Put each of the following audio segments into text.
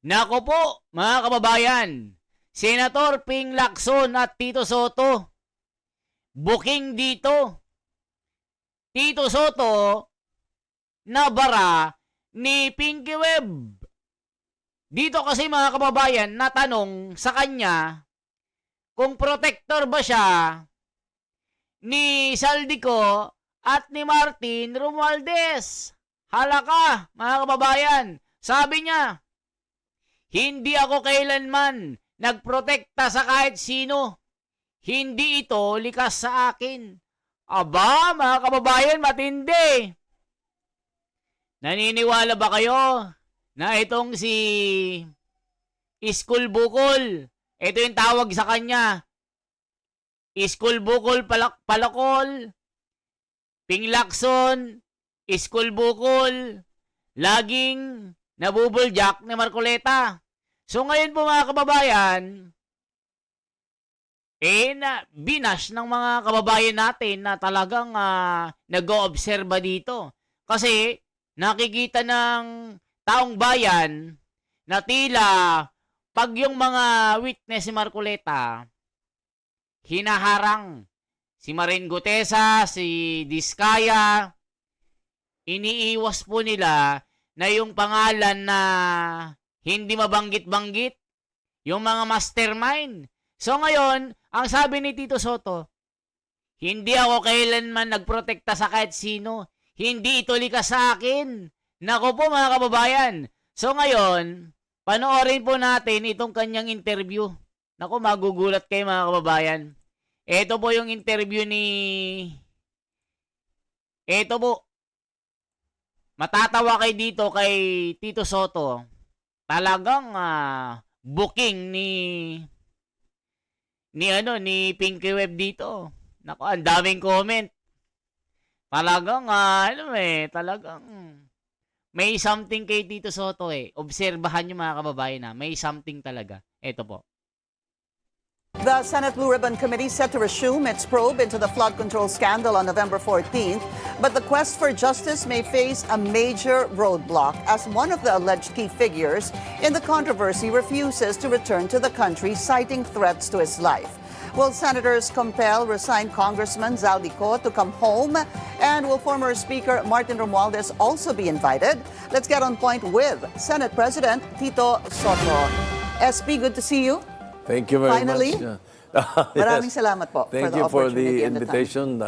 Nako po, mga kababayan, Senator Ping Lacson at Tito Soto, booking dito. Tito Soto, nabara ni Pinky Web. Dito kasi mga kababayan, natanong sa kanya kung protector ba siya ni Saldico at ni Martin Romualdez. Halaka, mga kababayan. Sabi niya, hindi ako kailanman nagprotekta sa kahit sino. Hindi ito likas sa akin. Aba, mga kababayan, matindi. Naniniwala ba kayo na itong si Iskul Bukol, ito yung tawag sa kanya, Iskul Bukol Palakol, Ping Lacson, Iskul Bukol, laging nabubuljak ni Marcoleta. So ngayon po mga kababayan, binash ng mga kababayan natin na talagang nag-oobserba dito. Kasi nakikita ng taong bayan na tila pag yung mga witness si Marcoleta, hinaharang si Marin Gutesa, si Diskaya, iniiwas po nila na yung pangalan na hindi mabanggit-banggit, yung mga mastermind. So ngayon, ang sabi ni Tito Soto, hindi ako kailanman nagprotekta sa kahit sino. Hindi ito likas sa akin. Nako po mga kababayan. So ngayon, panoorin po natin itong kanyang interview. Nako, magugulat kayo mga kababayan. Ito po yung interview ni... Ito po. Matatawa kayo dito kay Tito Soto. Talagang booking ni Pinky Web dito. Nako, ang daming comment. Talagang talagang may something kay Tito Soto eh. Obserbahan niyo mga kababayan may something talaga. Ito po. The Senate Blue Ribbon Committee set to resume its probe into the flood control scandal on November 14th, but the quest for justice may face a major roadblock as one of the alleged key figures in the controversy refuses to return to the country, citing threats to his life. Will senators compel resigned Congressman Zaldico to come home? And will former Speaker Martin Romualdez also be invited? Let's get on point with Senate President Tito Soto. SP, good to see you. Thank you very Finally, much. Maraming salamat po Thank for the you for opportunity the and the time. invitation.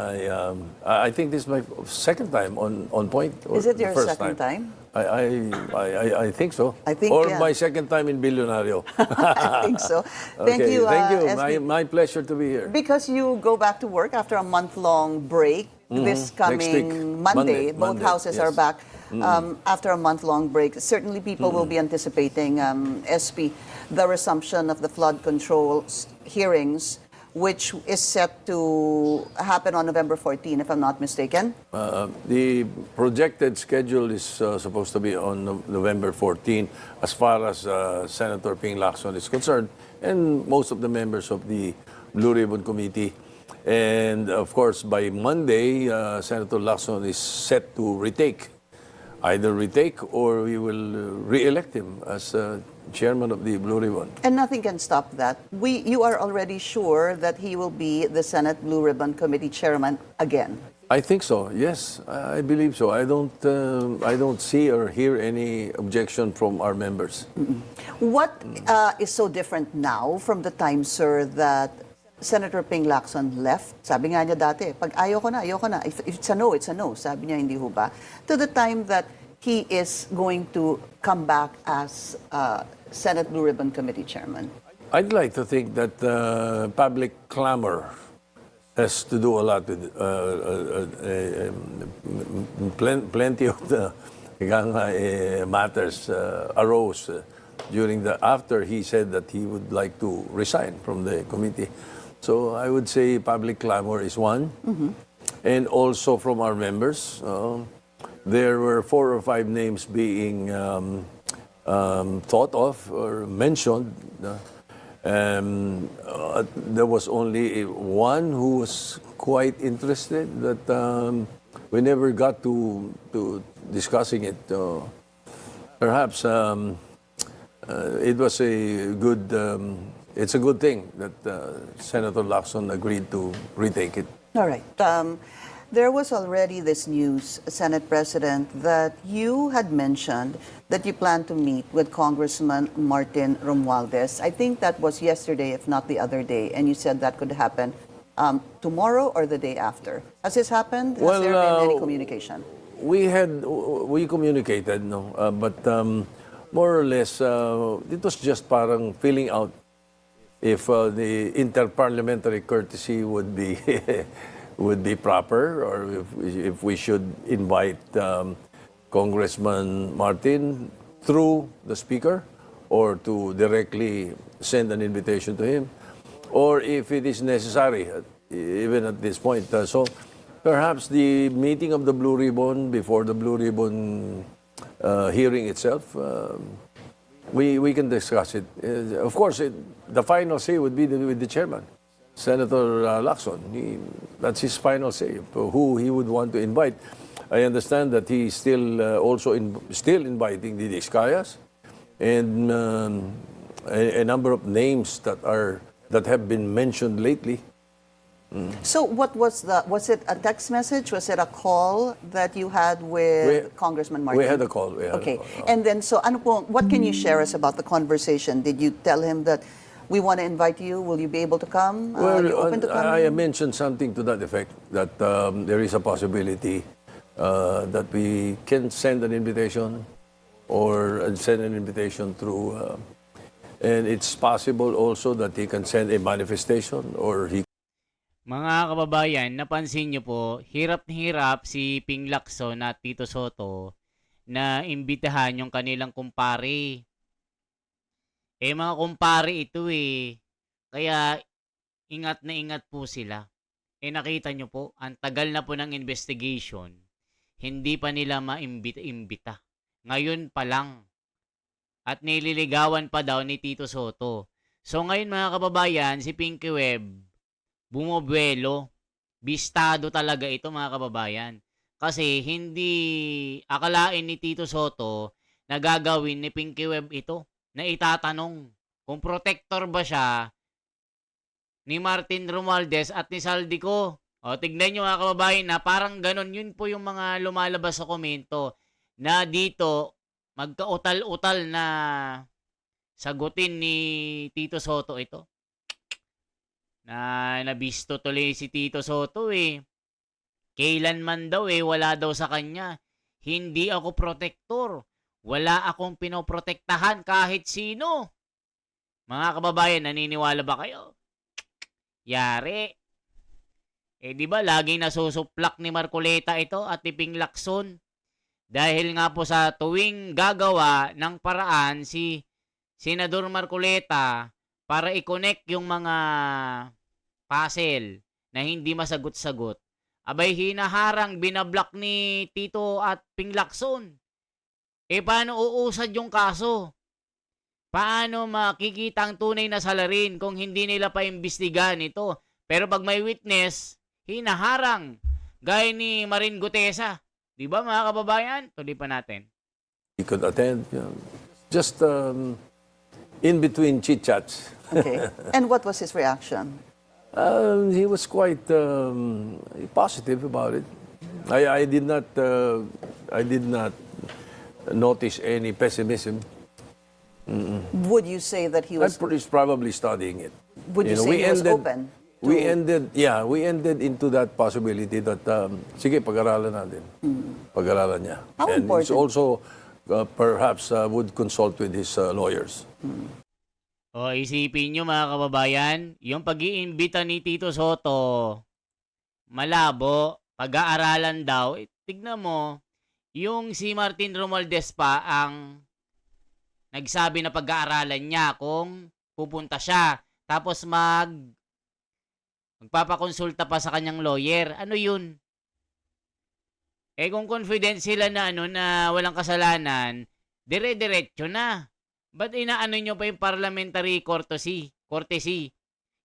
I think this is my second time on point. Or Is it your the first second time? I think so. I think, or yeah. my second time in Billionario. I think so. Thank Okay, you. Thank you. SP. My pleasure to be here. Because you go back to work after a month-long break this Next week. coming Monday. Both Monday, houses are yes. back after a month-long break. Certainly people will be anticipating, SP, the resumption of the flood control hearings, which is set to happen on November 14, if I'm not mistaken. The projected schedule is supposed to be on November 14 as far as Senator Ping Lacson is concerned and most of the members of the Blue Ribbon Committee. And of course, by Monday, Senator Lacson is set to either retake or we will re-elect him as chairman of the Blue Ribbon. And nothing can stop that. You are already sure that he will be the Senate Blue Ribbon Committee chairman again. I think so. Yes, I believe so. I don't see or hear any objection from our members. What is so different now from the time, sir, that Senator Ping Lacson left? Sabi nga niya dati, pag ayoko na. If it's a no, it's a no. Sabi niya, hindi ho ba? To the time that he is going to come back as Senate Blue Ribbon Committee chairman. I'd like to think that public clamor has to do a lot with plenty of the matters arose after he said that he would like to resign from the committee. So I would say public clamor is one, and also from our members. There were 4 or 5 names being thought of or mentioned. There was only one who was quite interested that we never got to discussing it. Perhaps it was a good, it's a good thing that Senator Lacson agreed to retake it. All right. There was already this news, Senate President, that you had mentioned that you plan to meet with Congressman Martin Romualdez. I think that was yesterday, if not the other day, and you said that could happen tomorrow or the day after. Has this happened? Has there been any communication? We communicated, no, but more or less, it was just parang filling out if the interparliamentary courtesy would be would be proper, or if we should invite Congressman Martin through the Speaker, or to directly send an invitation to him, or if it is necessary, even at this point. So perhaps the meeting of the Blue Ribbon before the Blue Ribbon hearing itself, we can discuss it. Of course, the final say would be with the chairman, Senator Lacson. That's his final say, who he would want to invite. I understand that he's still still inviting the Discayas, and a number of names that have been mentioned lately. So what was it a text message? Was it a call that you had with Congressman Martin? We had a call. Okay. And then, so ano po, what can you share us about the conversation? Did you tell him that we want to invite you? Will you be able to come? Are you open to coming? I mentioned something to that effect, that there is a possibility that we can send an invitation, or send an invitation through, and it's possible also that he can send a manifestation, or he. Mga kababayan, napansin nyo po, hirap na hirap si Ping Lacson at Tito Soto na imbitahan yung kanilang kumpare. Mga kumpare ito eh. Kaya ingat na ingat po sila. Nakita nyo po, ang tagal na po ng investigation, hindi pa nila maimbita-imbita. Ngayon pa lang. At nililigawan pa daw ni Tito Soto. So ngayon mga kababayan, si Pinky Web, bumobuelo. Bistado talaga ito mga kababayan. Kasi hindi akalain ni Tito Soto na gagawin ni Pinky Web ito. Na itatanong kung protector ba siya ni Martin Romualdez at ni Saldico. O tignan nyo mga kababayan na parang ganon. Yun po yung mga lumalabas sa komento na dito magkautal-utal na sagutin ni Tito Soto ito. Na nabisto tuloy si Tito Soto eh. Kailanman daw wala daw sa kanya. Hindi ako protector. Wala akong pinoprotektahan kahit sino. Mga kababayan, naniniwala ba kayo? Yari. Di ba laging nasusuplak ni Marcoleta ito at ni Ping Lacson? Dahil nga po sa tuwing gagawa ng paraan si Senador Marcoleta para i-connect yung mga puzzle na hindi masagot-sagot, abay hinaharang, binablock ni Tito at Ping Lacson. Paano uusad yung kaso? Paano makikita ang tunay na salarin kung hindi nila paimbestigahan ito? Pero pag may witness, hinaharang. Gaya ni Marin Gutesa. Di ba mga kababayan? Tuloy pa natin. He could attend, just in between chit-chats. Okay. And what was his reaction? He was quite positive about it. I did not notice any pessimism. Would you say that he was? He's probably studying it. Would you say he was open? We ended into that possibility that sige, pag-aralan natin. Pag-aralan niya. How and important? he's also perhaps would consult with his lawyers. Isipin nyo mga kababayan, yung pag-iimbita ni Tito Soto, malabo, pag-aaralan daw. Tignan mo, yung si Martin Romualdez pa ang nagsabi na pag-aaralan niya kung pupunta siya. Tapos magpapakonsulta pa sa kanyang lawyer. Ano yun? Kung confident sila na na walang kasalanan, dire-diretso na. Ba't inaano nyo pa yung parliamentary courtesy?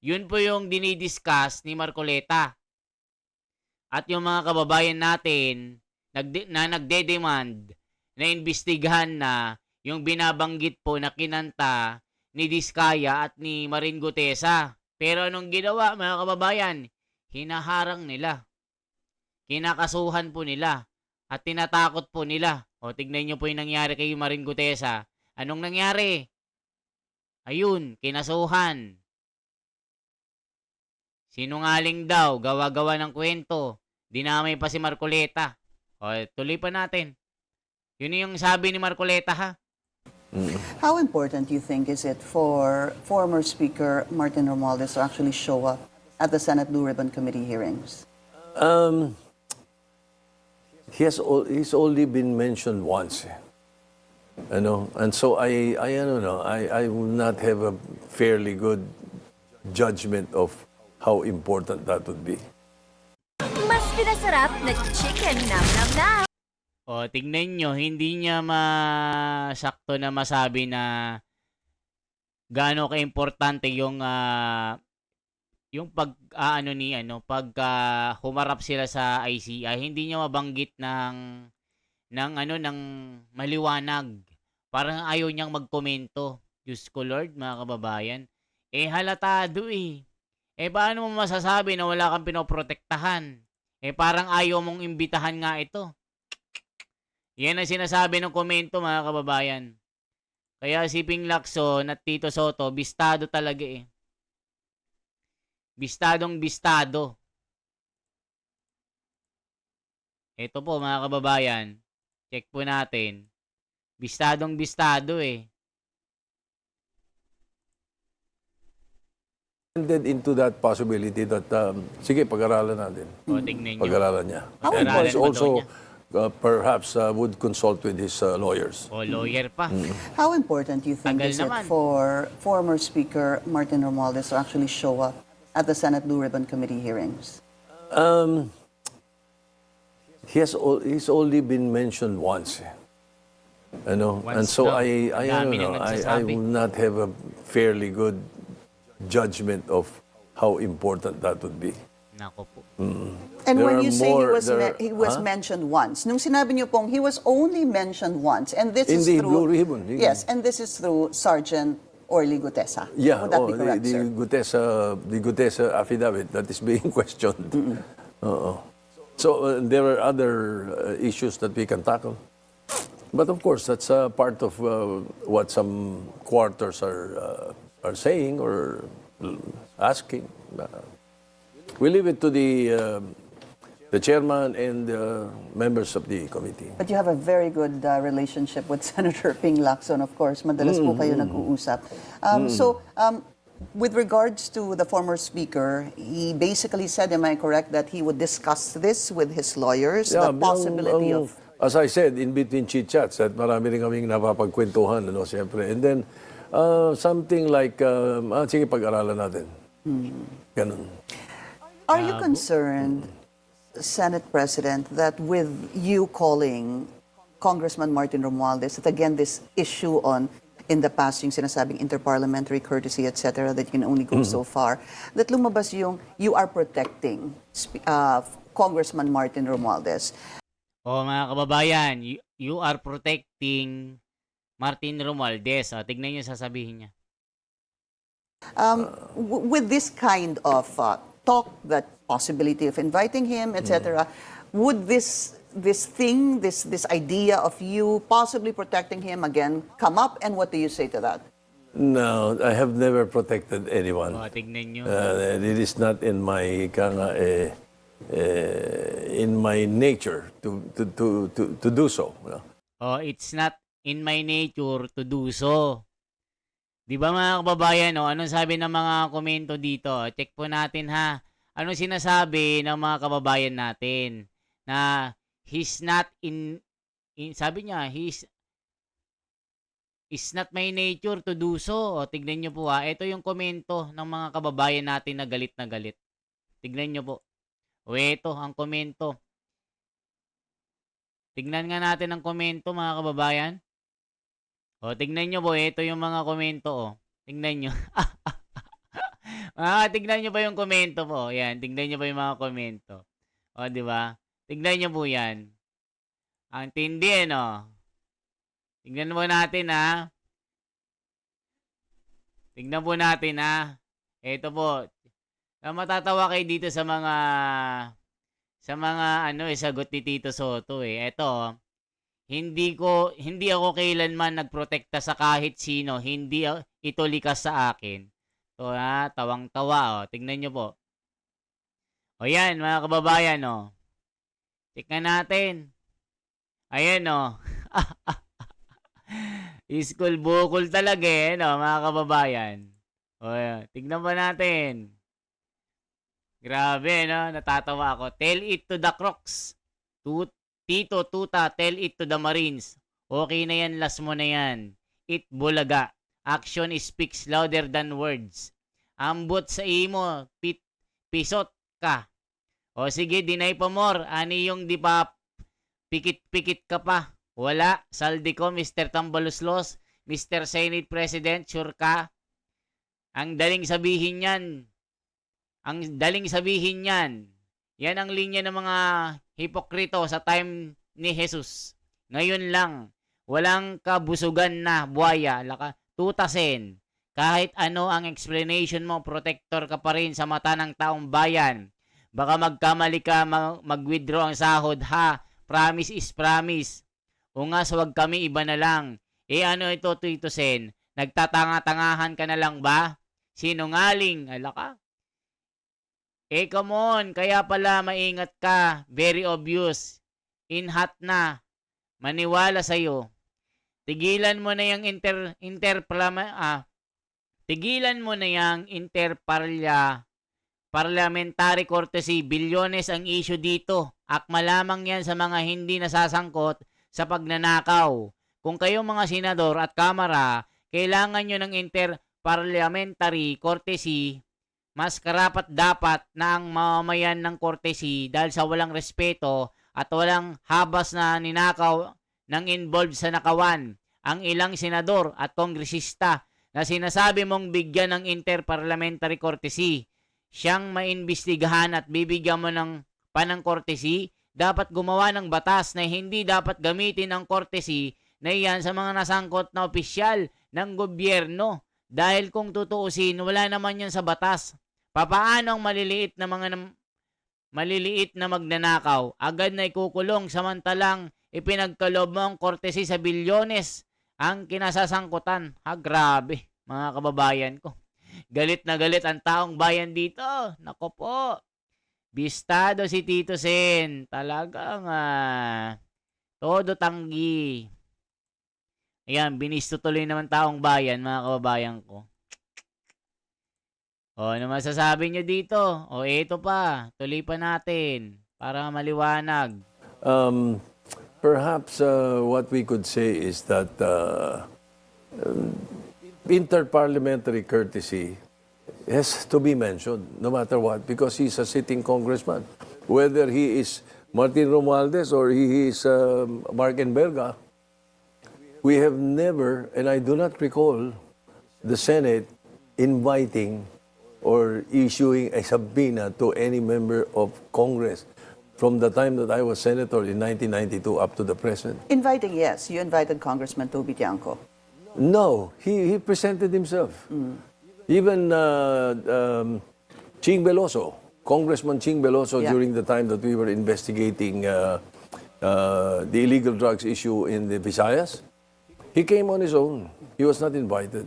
Yun po yung dinidiscuss ni Marcoleta. At yung mga kababayan natin na nagde-demand na imbestigahan na yung binabanggit po na kinanta ni Diskaya at ni Marin Gutesa. Pero anong ginawa, mga kababayan? Hinaharang nila. Kinakasuhan po nila. At tinatakot po nila. O, tignan nyo po yung nangyari kay Marin Gutesa. Anong nangyari? Ayun, kinasuhan. Sinungaling daw, gawa-gawa ng kwento. Dinamay pa si Marcoleta. O, tuloy pa natin. Yun yung sabi ni Marcoleta, ha? How important do you think is it for former Speaker Martin Romualdez to actually show up at the Senate Blue Ribbon Committee hearings? He's only been mentioned once. And so I don't know, I will not have a fairly good judgment of how important that would be. Mas pinasarap na chicken nam nam nam. O, tignan nyo, hindi niya masakto na masabi na gaano ka-importante yung pag humarap sila sa ICI. Hindi niya mabanggit ng maliwanag. Parang ayaw niyang magkomento. Diyos ko Lord, mga kababayan. Halatado eh. Paano mo masasabi na wala kang pinoprotektahan? Parang ayaw mong imbitahan nga ito. Yan ang sinasabi ng komento, mga kababayan. Kaya si Ping Lacson at Tito Soto, bistado talaga eh. Bistadong bistado. Ito po, mga kababayan. Check po natin. Bistadong bistado eh. Ended into that possibility that, sige, pag-aralan natin. O, tignan nyo. Pag-aralan niya. How And important he's ba daw also niya? perhaps would consult with his lawyers. O, lawyer pa. How important do you think Tagal is it naman. for former Speaker Martin Romualdez to actually show up at the Senate Blue Ribbon Committee hearings? He's only been mentioned once. And Once so daw. I don't Dami know, nang I nagsasabi. will not have a fairly good judgment of how important that would be. Nako po. And There when are you say more- he was mentioned once, nung sinabi niyo pong he was only mentioned once, and this In is the through Blue Ribbon. yes, and this is through Sergeant Orly Gutesa. Yeah, Would that be correct, sir? the Gutesa affidavit that is being questioned. So there are other issues that we can tackle. But of course, that's part of what some quarters are saying or asking. We leave it to the chairman and members of the committee. But you have a very good relationship with Senator Ping Lacson, of course. Madalas po kayo nag-uusap. With regards to the former speaker, he basically said, am I correct, that he would discuss this with his lawyers, the possibility of... As I said, in between chit-chats, at marami rin kaming napapagkwentuhan, siyempre. And then, something like, sige, pag-aralan natin. Ganun. Are you concerned, Senate President, that with you calling Congressman Martin Romualdez, that again, this issue on, in the past, yung sinasabing interparliamentary courtesy, etc., that you can only go so far, that lumabas yung you are protecting Congressman Martin Romualdez? O, mga kababayan, you are protecting Martin Romualdez. O, tignan nyo sasabihin niya. With this kind of talk, that possibility of inviting him, etc., would this idea of you possibly protecting him again come up, and what do you say to that? No, I have never protected anyone. O, tignan nyo. It is not in my in my nature to do so. O, it's not in my nature to do so. Di ba, mga kababayan, anong sabi ng mga komento dito? Check po natin, ha. Anong sinasabi ng mga kababayan natin? Na he's not sabi niya, it's not my nature to do so. O, tignan nyo po, ha. Ito yung komento ng mga kababayan natin na galit na galit. Tignan nyo po. O, ito ang komento. Tignan nga natin ang komento, mga kababayan. O, tignan nyo po, ito yung mga komento, o. Tignan nyo. Tignan nyo ba yung komento po? Yan, tignan nyo ba yung mga komento? O, di ba? Tignan nyo po yan. Ang tindi, no? Tingnan mo natin ha. Tingnan po natin ha. Ito po. Matatawa kayo dito sa mga sagot ni Tito Soto eh. Ito, hindi ako kailanman nagprotekta sa kahit sino. Hindi ito likas sa akin. So ha, tawang-tawa oh. Tingnan nyo po. O yan, mga kababayan oh. Tingnan natin. Ayan oh. School bukol talaga eh, no, mga kababayan. O yan, tingnan ba natin. Grabe, no? Natatawa ako. Tell it to the Crocs. Tito, Tuta, tell it to the Marines. Okay na yan, last mo na yan. It bulaga. Action speaks louder than words. Ambot sa imo, pisot ka. O sige, deny pa more. Ani yung di pa pikit-pikit ka pa. Wala. Saldi ko, Mr. Tambaluslos. Mr. Senate President, sure ka? Ang daling sabihin yan. Yan ang linya ng mga hipokrito sa time ni Jesus. Ngayon lang, walang kabusugan na buhaya. Tutasin. Kahit ano ang explanation mo, protector ka pa rin sa mata ng taong bayan. Baka magkamali ka mag-withdraw ang sahod ha. Promise is promise. O nga, so wag kami, iba na lang. Ano ito, Tito Sen? Nagtatanga-tangahan ka na lang ba? Sinungaling. Alaka. Come on. Kaya pala maingat ka. Very obvious. In hot na. Maniwala sa'yo. Tigilan mo na yung parliamentary courtesy. Bilyones ang issue dito. Akma lamang yan sa mga hindi nasasangkot sa pagnanakaw. Kung kayong mga senador at kamara, kailangan nyo ng interparliamentary courtesy, mas karapat dapat na ang mamamayan ng courtesy dahil sa walang respeto at walang habas na ninakaw ng involved sa nakawan. Ang ilang senador at kongresista na sinasabi mong bigyan ng interparliamentary courtesy, siyang maimbestigahan at bibigyan mo ng panang courtesy, dapat gumawa ng batas na hindi dapat gamitin ang courtesy na iyan sa mga nasangkot na opisyal ng gobyerno. Dahil kung tutuusin, wala naman yan sa batas. Papaano ang maliliit na magnanakaw? Agad na ikukulong samantalang ipinagkaloob mo ang courtesy sa bilyones ang kinasasangkutan. Grabe, mga kababayan ko. Galit na galit ang taong bayan dito. Nako po. Bistado si Tito Sen. Talagang todo tanggi. Ayan, binisto tuloy naman taong bayan, mga kababayan ko. Ano masasabi nyo dito? Ito pa. Tuloy pa natin para maliwanag. Perhaps what we could say is that interparliamentary courtesy has to be mentioned no matter what because he's a sitting congressman. Whether he is Martin Romualdez or he is Mark Enverga, we have never, and I do not recall the Senate inviting or issuing a subpoena to any member of Congress from the time that I was senator in 1992 up to the present. Inviting, yes. You invited Congressman Toby Tiangco. No, he presented himself. Even Ching Veloso, Congressman Ching Veloso, during the time that we were investigating the illegal drugs issue in the Visayas, he came on his own. He was not invited.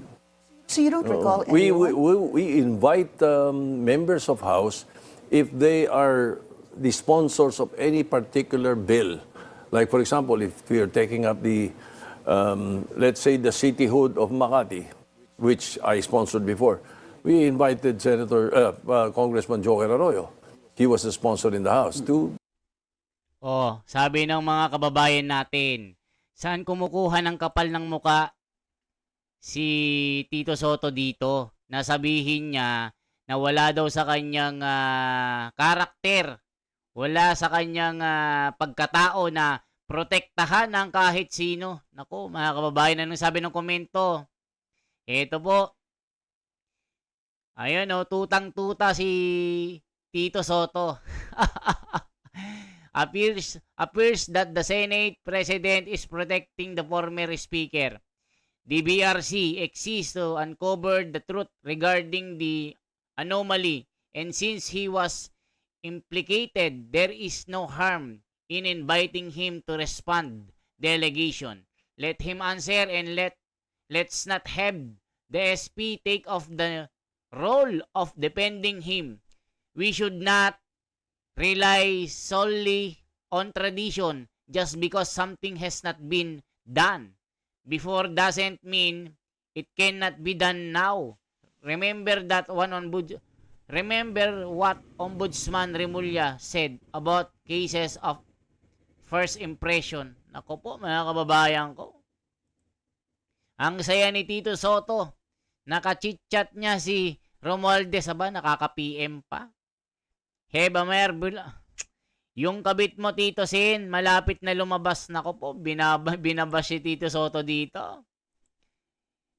So you don't recall We anyone? we invite members of House if they are the sponsors of any particular bill. Like, for example, if we are taking up the, let's say, the cityhood of Makati, which I sponsored before, we invited Congressman Joker Arroyo. He was a sponsor in the House, too. Sabi ng mga kababayan natin, saan kumukuha ng kapal ng muka si Tito Soto dito? Nasabihin niya na wala daw sa kanyang karakter, wala sa kanyang pagkatao na protektahan ng kahit sino. Naku, mga kababayan, anong sabi ng komento? Ito po. Ayun, tutang-tuta si Tito Soto. appears that the Senate President is protecting the former Speaker. The BRC exists to uncover the truth regarding the anomaly, and since he was implicated, there is no harm in inviting him to respond the allegation. Let him answer, and let's not have the SP take off the role of defending him. We should not rely solely on tradition just because something has not been done before doesn't mean it cannot be done now. Remember what Ombudsman Remulla said about cases of first impression. Nako po, mga kababayan ko. Ang saya ni Tito Soto. Nakachit-chat niya si Romualdez. Aba, nakaka-PM pa. Heba Merbula. Yung kabit mo, Tito Sen, malapit na lumabas. Nako po, binabas si Tito Soto dito.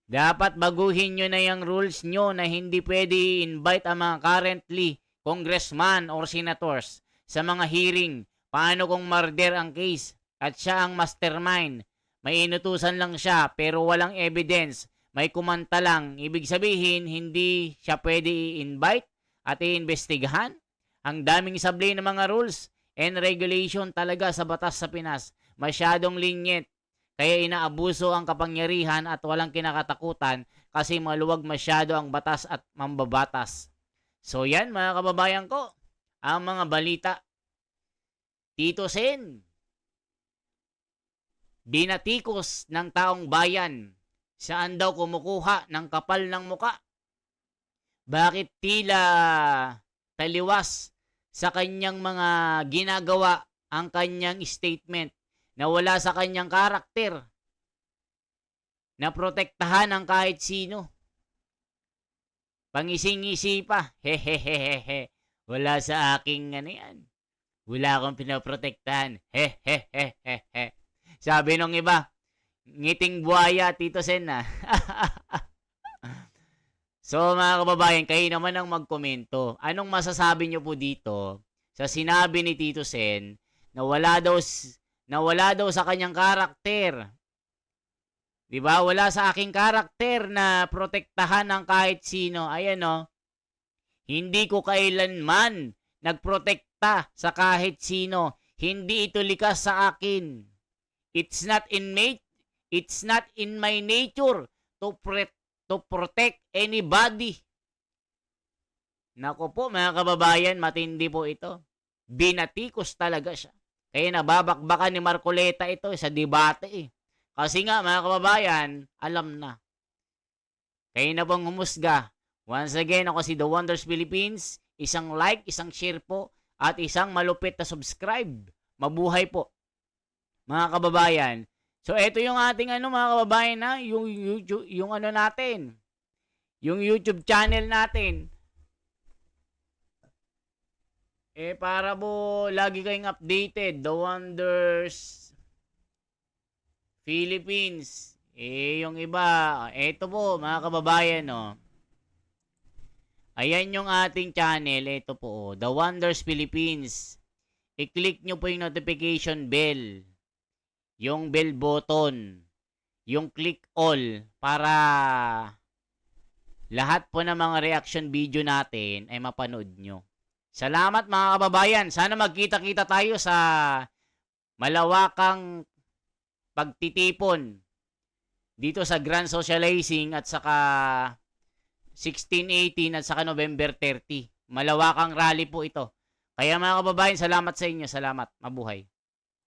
Dapat baguhin nyo na yung rules nyo na hindi pwede i-invite ang mga currently congressman or senators sa mga hearing. Paano kung murder ang case at siya ang mastermind? May inutusan lang siya pero walang evidence. May kumanta lang. Ibig sabihin, hindi siya pwede i-invite at i-investigahan. Ang daming sablay ng mga rules and regulation talaga sa batas sa Pinas. Masyadong linyet. Kaya inaabuso ang kapangyarihan at walang kinakatakutan kasi maluwag masyado ang batas at mambabatas. So yan mga kababayan ko, ang mga balita. Tito Sen, binatikos ng taong bayan. Saan daw kumukuha ng kapal ng muka? Bakit tila taliwas sa kanyang mga ginagawa ang kanyang statement na wala sa kanyang karakter na protektahan ng kahit sino? Pangising-isi pa. Hehehehe. Wala sa aking ano yan. Wala akong pinaprotektahan. Hehehehe. Sabi nung iba, ngiting buhaya, Tito Sen na. So mga kababayan, kayo naman ang magkomento. Anong masasabi nyo po dito sa sinabi ni Tito Sen na wala daw sa kanyang karakter? Diba? Wala sa aking karakter na protektahan ng kahit sino. Ayan o. Hindi ko kailanman nagprotekta sa kahit sino. Hindi ito likas sa akin. It's not in my nature to protect anybody. Nako po mga kababayan, matindi po ito. Binatikos talaga siya. Kaya nababakbakan ni Marcoleta ito sa debate eh. Kasi nga mga kababayan, alam na. Kayo na pong humusga. Once again, ako si The Wonders Philippines. Isang like, isang share po, at isang malupit na subscribe. Mabuhay po. Mga kababayan. So, ito yung ating mga kababayan na, yung ano natin. Yung YouTube channel natin. Para po lagi kayong updated. The Wonders Philippines. Yung iba, ito po, mga kababayan, no. Ayan yung ating channel. Ito po, The Wonders Philippines. I-click nyo po yung notification bell. Yung bell button. Yung click all. Para lahat po ng mga reaction video natin ay mapanood nyo. Salamat mga kababayan. Sana magkita-kita tayo sa malawakang pagtitipon dito sa Grand Socializing at saka 16-18 at saka November 30. Malawakang rally po ito. Kaya mga kababayan, salamat sa inyo. Salamat. Mabuhay.